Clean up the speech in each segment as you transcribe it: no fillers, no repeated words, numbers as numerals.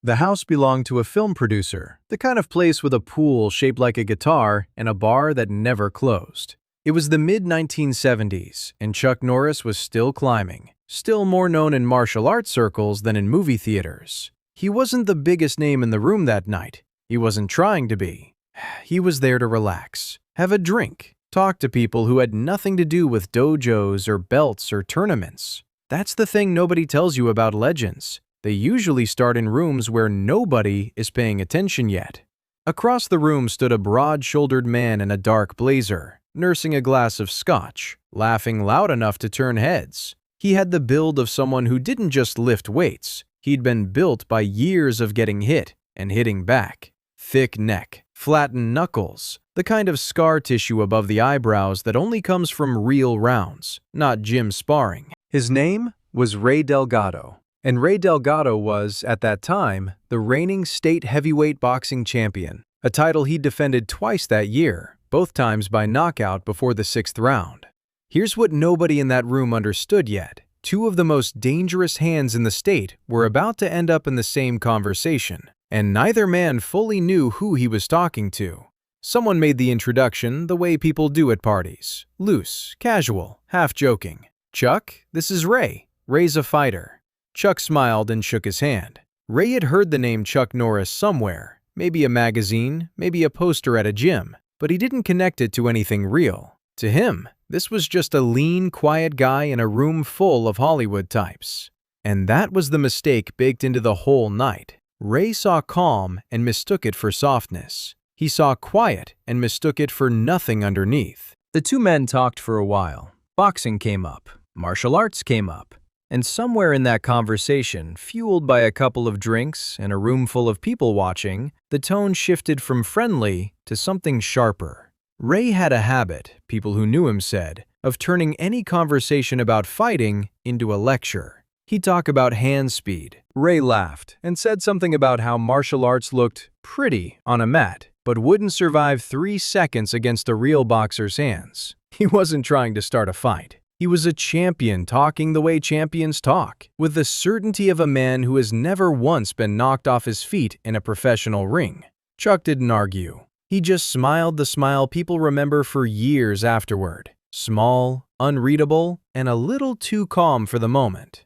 The house belonged to a film producer, the kind of place with a pool shaped like a guitar and a bar that never closed. It was the mid-1970s, and Chuck Norris was still climbing, still more known in martial arts circles than in movie theaters. He wasn't the biggest name in the room that night. He wasn't trying to be. He was there to relax, have a drink, talk to people who had nothing to do with dojos or belts or tournaments. That's the thing nobody tells you about legends. They usually start in rooms where nobody is paying attention yet. Across the room stood a broad-shouldered man in a dark blazer, nursing a glass of scotch, laughing loud enough to turn heads. He had the build of someone who didn't just lift weights. He'd been built by years of getting hit and hitting back. Thick neck, flattened knuckles, the kind of scar tissue above the eyebrows that only comes from real rounds, not gym sparring. His name was Ray Delgado. And Ray Delgado was, at that time, the reigning state heavyweight boxing champion, a title he defended twice that year, both times by knockout before the 6th round. Here's what nobody in that room understood yet. Two of the most dangerous hands in the state were about to end up in the same conversation, and neither man fully knew who he was talking to. Someone made the introduction the way people do at parties, loose, casual, half-joking. "Chuck, this is Ray. Ray's a fighter." Chuck smiled and shook his hand. Ray had heard the name Chuck Norris somewhere, maybe a magazine, maybe a poster at a gym, but he didn't connect it to anything real. To him, this was just a lean, quiet guy in a room full of Hollywood types. And that was the mistake baked into the whole night. Ray saw calm and mistook it for softness. He saw quiet and mistook it for nothing underneath. The two men talked for a while. Boxing came up. Martial arts came up. And somewhere in that conversation, fueled by a couple of drinks and a room full of people watching, the tone shifted from friendly to something sharper. Ray had a habit, people who knew him said, of turning any conversation about fighting into a lecture. He'd talk about hand speed. Ray laughed and said something about how martial arts looked pretty on a mat, but wouldn't survive 3 seconds against a real boxer's hands. He wasn't trying to start a fight. He was a champion talking the way champions talk, with the certainty of a man who has never once been knocked off his feet in a professional ring. Chuck didn't argue. He just smiled the smile people remember for years afterward. Small, unreadable, and a little too calm for the moment.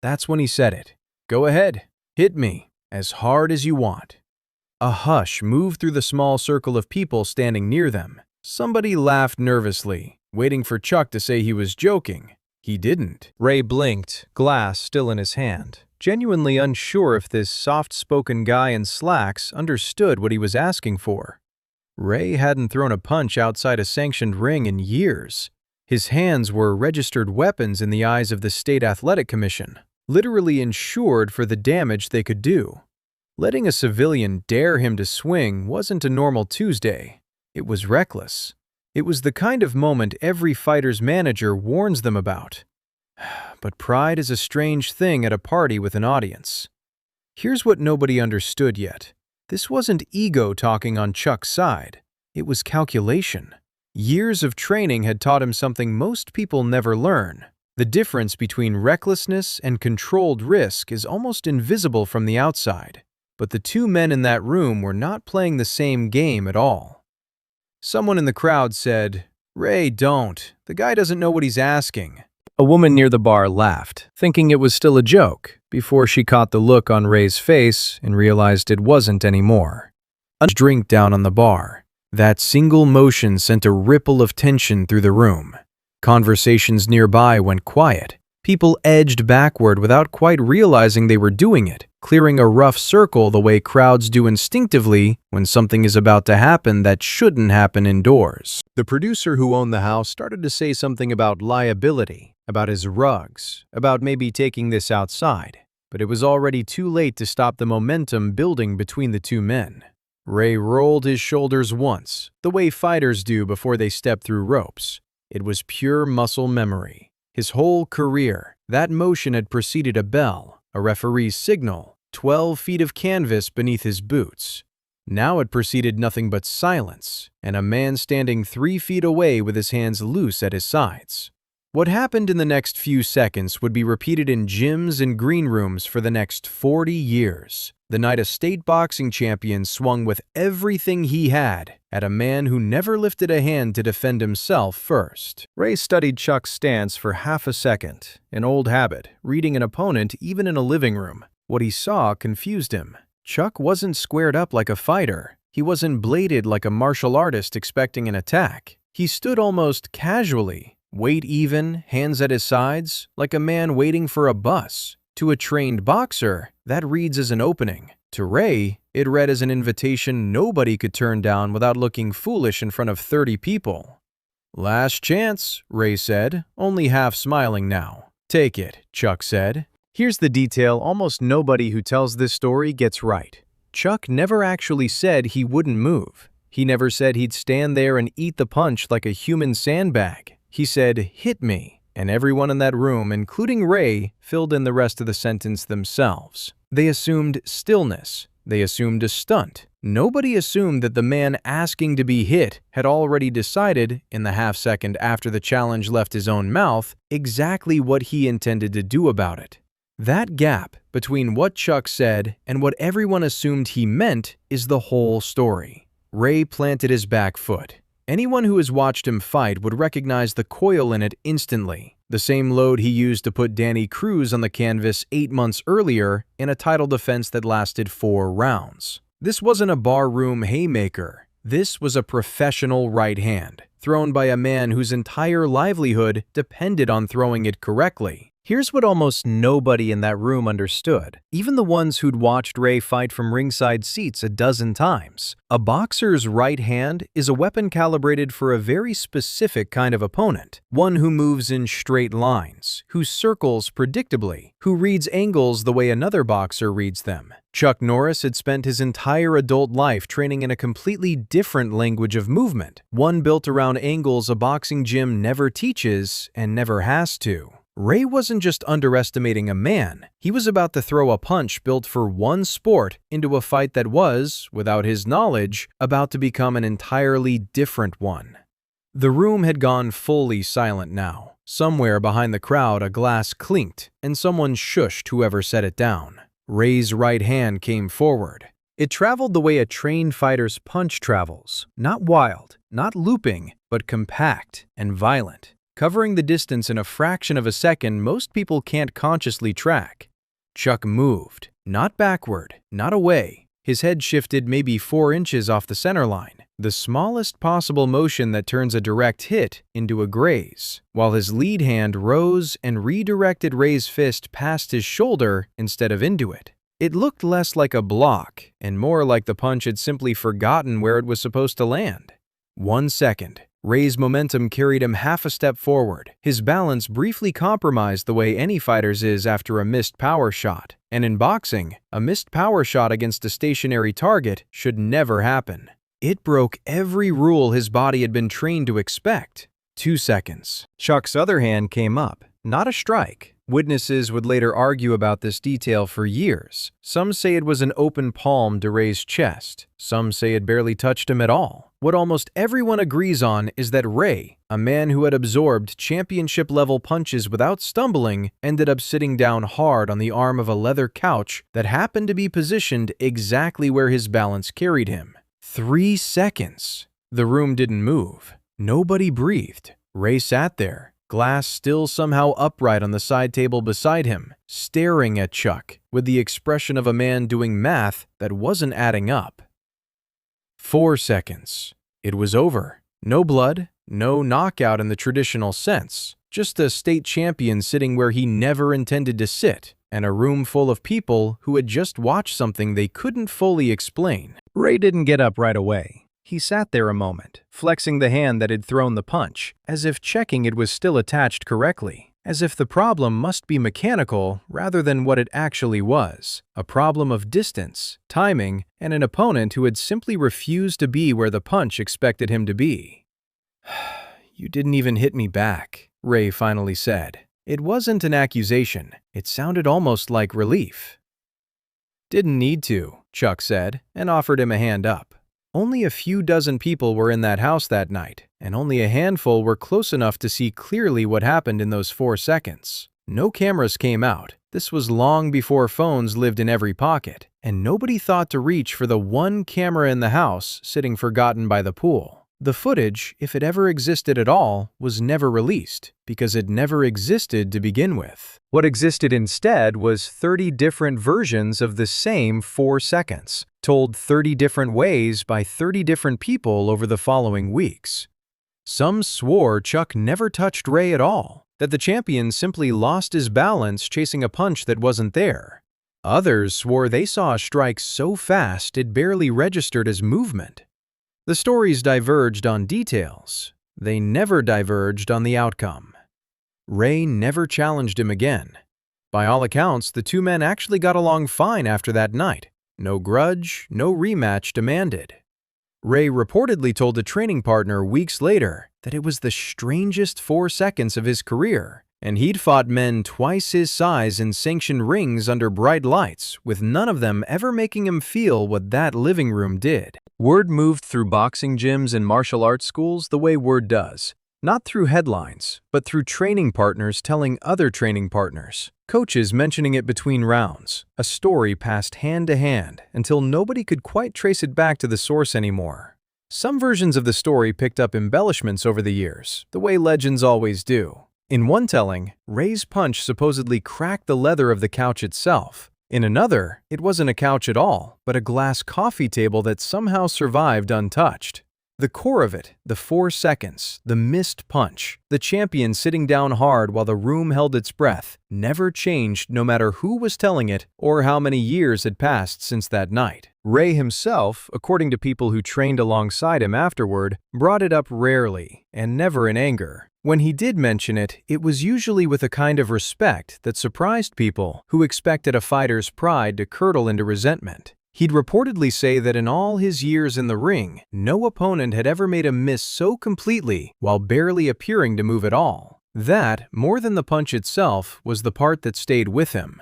That's when he said it. "Go ahead. Hit me. As hard as you want." A hush moved through the small circle of people standing near them. Somebody laughed nervously, waiting for Chuck to say he was joking. He didn't. Ray blinked, glass still in his hand, genuinely unsure if this soft-spoken guy in slacks understood what he was asking for. Ray hadn't thrown a punch outside a sanctioned ring in years. His hands were registered weapons in the eyes of the State Athletic Commission, literally insured for the damage they could do. Letting a civilian dare him to swing wasn't a normal Tuesday. It was reckless. It was the kind of moment every fighter's manager warns them about. But pride is a strange thing at a party with an audience. Here's what nobody understood yet. This wasn't ego talking on Chuck's side. It was calculation. Years of training had taught him something most people never learn. The difference between recklessness and controlled risk is almost invisible from the outside. But the two men in that room were not playing the same game at all. Someone in the crowd said, "Ray, don't. The guy doesn't know what he's asking." A woman near the bar laughed, thinking it was still a joke, before she caught the look on Ray's face and realized it wasn't anymore. A drink down on the bar. That single motion sent a ripple of tension through the room. Conversations nearby went quiet. People edged backward without quite realizing they were doing it, clearing a rough circle the way crowds do instinctively when something is about to happen that shouldn't happen indoors. The producer who owned the house started to say something about liability, about his rugs, about maybe taking this outside, but it was already too late to stop the momentum building between the two men. Ray rolled his shoulders once, the way fighters do before they step through ropes. It was pure muscle memory. His whole career, that motion had preceded a bell, a referee's signal, 12 feet of canvas beneath his boots. Now it preceded nothing but silence, and a man standing 3 feet away with his hands loose at his sides. What happened in the next few seconds would be repeated in gyms and green rooms for the next 40 years. The night a state boxing champion swung with everything he had at a man who never lifted a hand to defend himself first. Ray studied Chuck's stance for half a second, an old habit, reading an opponent even in a living room. What he saw confused him. Chuck wasn't squared up like a fighter. He wasn't bladed like a martial artist expecting an attack. He stood almost casually, weight even, hands at his sides, like a man waiting for a bus. To a trained boxer, that reads as an opening. To Ray, it read as an invitation nobody could turn down without looking foolish in front of 30 people. "Last chance," Ray said, only half smiling now. "Take it," Chuck said. Here's the detail almost nobody who tells this story gets right. Chuck never actually said he wouldn't move. He never said he'd stand there and eat the punch like a human sandbag. He said, "Hit me," and everyone in that room, including Ray, filled in the rest of the sentence themselves. They assumed stillness. They assumed a stunt. Nobody assumed that the man asking to be hit had already decided, in the half-second after the challenge left his own mouth, exactly what he intended to do about it. That gap between what Chuck said and what everyone assumed he meant is the whole story. Ray planted his back foot. Anyone who has watched him fight would recognize the coil in it instantly, the same load he used to put Danny Cruz on the canvas 8 months earlier in a title defense that lasted 4 rounds. This wasn't a barroom haymaker. This was a professional right hand, thrown by a man whose entire livelihood depended on throwing it correctly. Here's what almost nobody in that room understood, even the ones who'd watched Ray fight from ringside seats a dozen times. A boxer's right hand is a weapon calibrated for a very specific kind of opponent, one who moves in straight lines, who circles predictably, who reads angles the way another boxer reads them. Chuck Norris had spent his entire adult life training in a completely different language of movement, one built around angles a boxing gym never teaches and never has to. Ray wasn't just underestimating a man, he was about to throw a punch built for one sport into a fight that was, without his knowledge, about to become an entirely different one. The room had gone fully silent now. Somewhere behind the crowd a glass clinked, and someone shushed whoever set it down. Ray's right hand came forward. It traveled the way a trained fighter's punch travels, not wild, not looping, but compact and violent, covering the distance in a fraction of a second most people can't consciously track. Chuck moved, not backward, not away. His head shifted maybe 4 inches off the center line, the smallest possible motion that turns a direct hit into a graze, while his lead hand rose and redirected Ray's fist past his shoulder instead of into it. It looked less like a block and more like the punch had simply forgotten where it was supposed to land. 1 second. Ray's momentum carried him half a step forward. His balance briefly compromised the way any fighter's is after a missed power shot. And in boxing, a missed power shot against a stationary target should never happen. It broke every rule his body had been trained to expect. 2 seconds. Chuck's other hand came up, not a strike. Witnesses would later argue about this detail for years. Some say it was an open palm to Ray's chest. Some say it barely touched him at all. What almost everyone agrees on is that Ray, a man who had absorbed championship-level punches without stumbling, ended up sitting down hard on the arm of a leather couch that happened to be positioned exactly where his balance carried him. 3 seconds. The room didn't move. Nobody breathed. Ray sat there, glass still somehow upright on the side table beside him, staring at Chuck with the expression of a man doing math that wasn't adding up. 4 seconds. It was over. No blood, no knockout in the traditional sense, just a state champion sitting where he never intended to sit, and a room full of people who had just watched something they couldn't fully explain. Ray didn't get up right away. He sat there a moment, flexing the hand that had thrown the punch, as if checking it was still attached correctly, as if the problem must be mechanical rather than what it actually was, a problem of distance, timing, and an opponent who had simply refused to be where the punch expected him to be. "You didn't even hit me back," Ray finally said. It wasn't an accusation. It sounded almost like relief. "Didn't need to," Chuck said, and offered him a hand up. Only a few dozen people were in that house that night, and only a handful were close enough to see clearly what happened in those 4 seconds. No cameras came out. This was long before phones lived in every pocket, and nobody thought to reach for the one camera in the house sitting forgotten by the pool. The footage, if it ever existed at all, was never released, because it never existed to begin with. What existed instead was 30 different versions of the same 4 seconds, told 30 different ways by 30 different people over the following weeks. Some swore Chuck never touched Ray at all, that the champion simply lost his balance chasing a punch that wasn't there. Others swore they saw a strike so fast it barely registered as movement. The stories diverged on details. They never diverged on the outcome. Ray never challenged him again. By all accounts, the two men actually got along fine after that night. No grudge, no rematch demanded. Ray reportedly told a training partner weeks later that it was the strangest 4 seconds of his career, and he'd fought men twice his size in sanctioned rings under bright lights, with none of them ever making him feel what that living room did. Word moved through boxing gyms and martial arts schools the way word does. Not through headlines, but through training partners telling other training partners. Coaches mentioning it between rounds. A story passed hand to hand until nobody could quite trace it back to the source anymore. Some versions of the story picked up embellishments over the years, the way legends always do. In one telling, Ray's punch supposedly cracked the leather of the couch itself. In another, it wasn't a couch at all, but a glass coffee table that somehow survived untouched. The core of it, the 4 seconds, the missed punch, the champion sitting down hard while the room held its breath, never changed no matter who was telling it or how many years had passed since that night. Ray himself, according to people who trained alongside him afterward, brought it up rarely and never in anger. When he did mention it, it was usually with a kind of respect that surprised people who expected a fighter's pride to curdle into resentment. He'd reportedly say that in all his years in the ring, no opponent had ever made a miss so completely while barely appearing to move at all. That, more than the punch itself, was the part that stayed with him.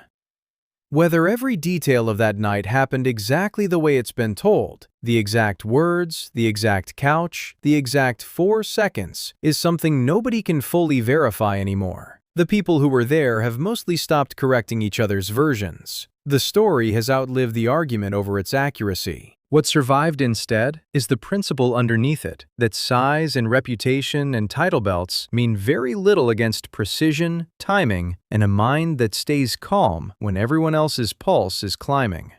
Whether every detail of that night happened exactly the way it's been told, the exact words, the exact couch, the exact 4 seconds, is something nobody can fully verify anymore. The people who were there have mostly stopped correcting each other's versions. The story has outlived the argument over its accuracy. What survived instead is the principle underneath it, that size and reputation and title belts mean very little against precision, timing, and a mind that stays calm when everyone else's pulse is climbing.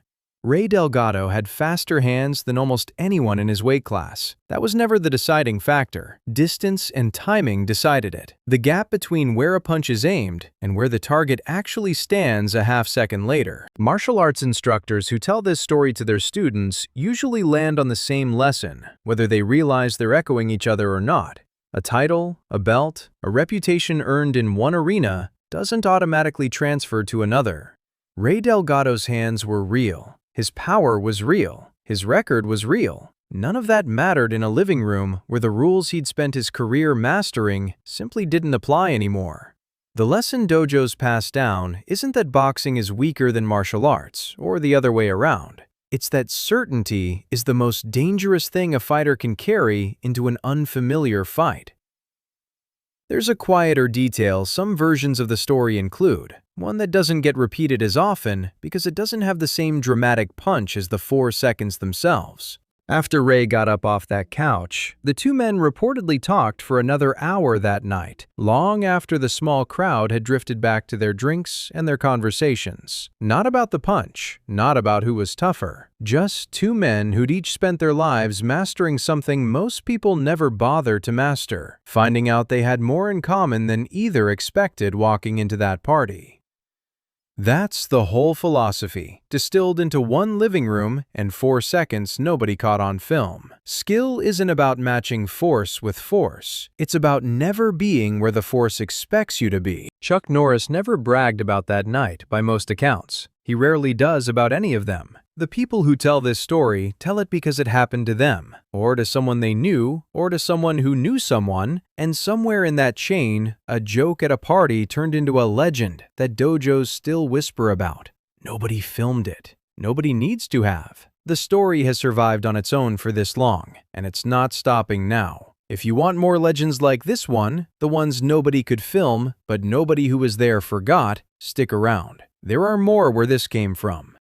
Ray Delgado had faster hands than almost anyone in his weight class. That was never the deciding factor. Distance and timing decided it. The gap between where a punch is aimed and where the target actually stands a half-second later. Martial arts instructors who tell this story to their students usually land on the same lesson, whether they realize they're echoing each other or not. A title, a belt, a reputation earned in one arena doesn't automatically transfer to another. Ray Delgado's hands were real. His power was real. His record was real. None of that mattered in a living room where the rules he'd spent his career mastering simply didn't apply anymore. The lesson dojos pass down isn't that boxing is weaker than martial arts, or the other way around. It's that certainty is the most dangerous thing a fighter can carry into an unfamiliar fight. There's a quieter detail some versions of the story include, one that doesn't get repeated as often because it doesn't have the same dramatic punch as the 4 seconds themselves. After Ray got up off that couch, the two men reportedly talked for another hour that night, long after the small crowd had drifted back to their drinks and their conversations. Not about the punch, not about who was tougher, just two men who'd each spent their lives mastering something most people never bother to master, finding out they had more in common than either expected walking into that party. That's the whole philosophy, distilled into one living room and 4 seconds nobody caught on film. Skill isn't about matching force with force. It's about never being where the force expects you to be. Chuck Norris never bragged about that night, by most accounts. He rarely does about any of them. The people who tell this story tell it because it happened to them, or to someone they knew, or to someone who knew someone, and somewhere in that chain, a joke at a party turned into a legend that dojos still whisper about. Nobody filmed it. Nobody needs to have. The story has survived on its own for this long, and it's not stopping now. If you want more legends like this one, the ones nobody could film, but nobody who was there forgot, stick around. There are more where this came from.